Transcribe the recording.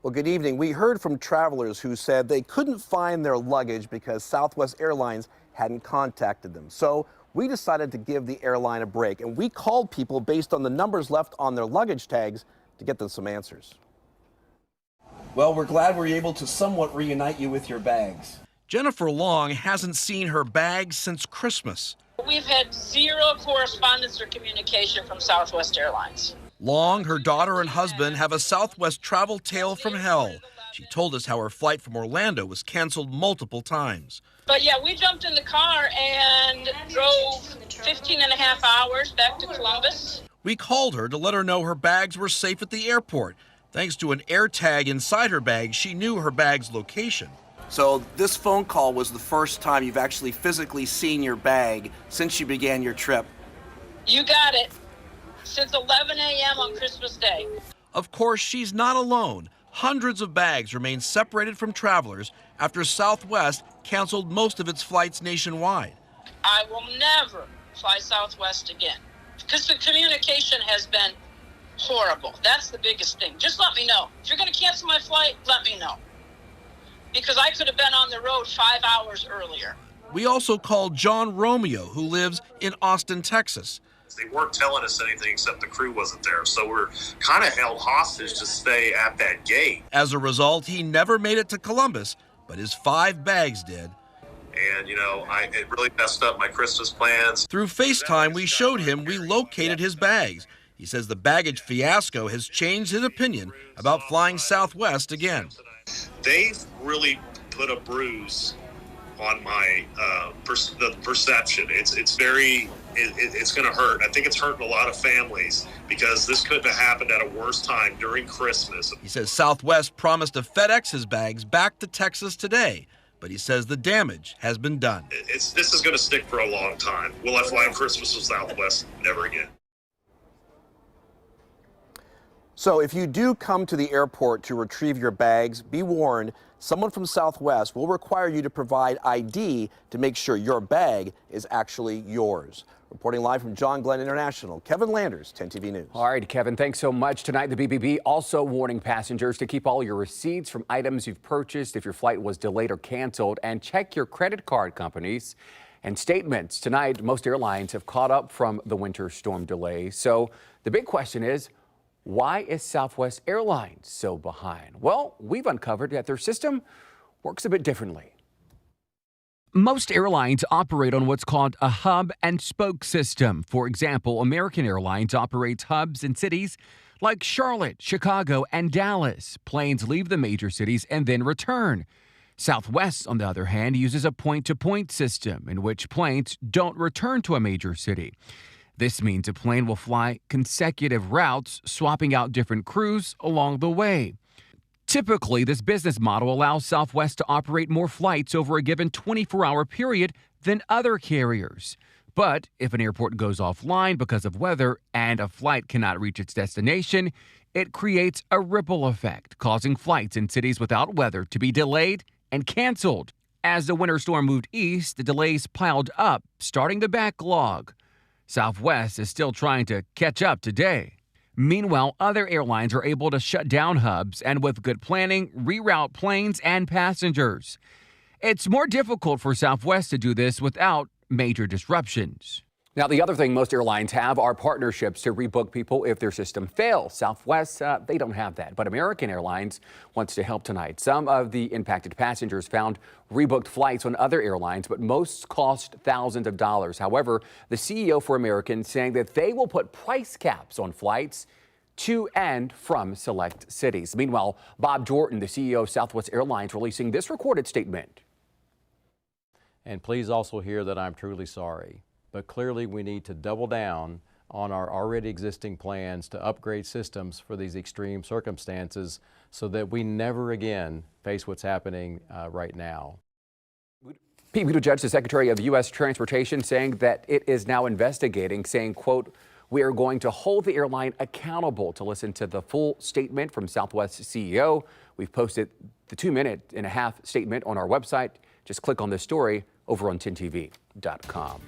Well, good evening. We heard from travelers who said they couldn't find their luggage because Southwest Airlines hadn't contacted them. So we decided to give the airline a break, and we called people based on the numbers left on their luggage tags to get them some answers. Well, we're glad we're able to somewhat reunite you with your bags. Jennifer Long hasn't seen her bags since Christmas. We've had zero correspondence or communication from Southwest Airlines. Long, her daughter and husband have a Southwest travel tale from hell. She told us how her flight from Orlando was canceled multiple times. But yeah, we jumped in the car and drove 15 and a half hours back to Columbus. We called her to let her know her bags were safe at the airport. Thanks to an air tag inside her bag, she knew her bag's location. So this phone call was the first time you've actually physically seen your bag since you began your trip. You got it. Since 11 a.m. on Christmas Day. Of course, she's not alone. Hundreds of bags remain separated from travelers after Southwest canceled most of its flights nationwide. I will never fly Southwest again because the communication has been horrible. That's the biggest thing. Just let me know. If you're going to cancel my flight, let me know. Because I could have been on the road 5 hours earlier. We also called John Romeo, who lives in Austin, Texas. They weren't telling us anything except the crew wasn't there, so we're kind of held hostage to stay at that gate. As a result, he never made it to Columbus, but his 5 bags did. And, it really messed up my Christmas plans. Through FaceTime, we showed him we located his bags. He says the baggage fiasco has changed his opinion about flying Southwest again. They've really put a bruise on my the perception. It's going to hurt. I think it's hurting a lot of families because this couldn't have happened at a worse time during Christmas. He says Southwest promised to FedEx his bags back to Texas today, but he says the damage has been done. This is going to stick for a long time. Will I fly on Christmas with Southwest? Never again. So if you do come to the airport to retrieve your bags, be warned, someone from Southwest will require you to provide ID to make sure your bag is actually yours. Reporting live from John Glenn International, Kevin Landers, 10 TV News. All right, Kevin, thanks so much. Tonight, the BBB also warning passengers to keep all your receipts from items you've purchased if your flight was delayed or canceled, and check your credit card companies and statements. Tonight, most airlines have caught up from the winter storm delays. So the big question is, why is Southwest Airlines so behind? Well, we've uncovered that their system works a bit differently. Most airlines operate on what's called a hub and spoke system. For example, American Airlines operates hubs in cities like Charlotte, Chicago, and Dallas. Planes leave the major cities and then return. Southwest, on the other hand, uses a point-to-point system in which planes don't return to a major city. This means a plane will fly consecutive routes, swapping out different crews along the way. Typically, this business model allows Southwest to operate more flights over a given 24-hour period than other carriers. But if an airport goes offline because of weather and a flight cannot reach its destination, it creates a ripple effect, causing flights in cities without weather to be delayed and canceled. As the winter storm moved east, the delays piled up, starting the backlog. Southwest is still trying to catch up today. Meanwhile, other airlines are able to shut down hubs and, with good planning, reroute planes and passengers. It's more difficult for Southwest to do this without major disruptions. Now, the other thing most airlines have are partnerships to rebook people if their system fails. Southwest, they don't have that, but American Airlines wants to help tonight. Some of the impacted passengers found rebooked flights on other airlines, but most cost thousands of dollars. However, the CEO for American saying that they will put price caps on flights to and from select cities. Meanwhile, Bob Jordan, the CEO of Southwest Airlines, releasing this recorded statement. And please also hear that I'm truly sorry. But clearly we need to double down on our already existing plans to upgrade systems for these extreme circumstances so that we never again face what's happening right now. Pete Buttigieg, the Secretary of U.S. Transportation, saying that it is now investigating, saying, quote, "We are going to hold the airline accountable." To listen to the full statement from Southwest CEO, we've posted the 2.5-minute statement on our website. Just click on this story over on 10tv.com.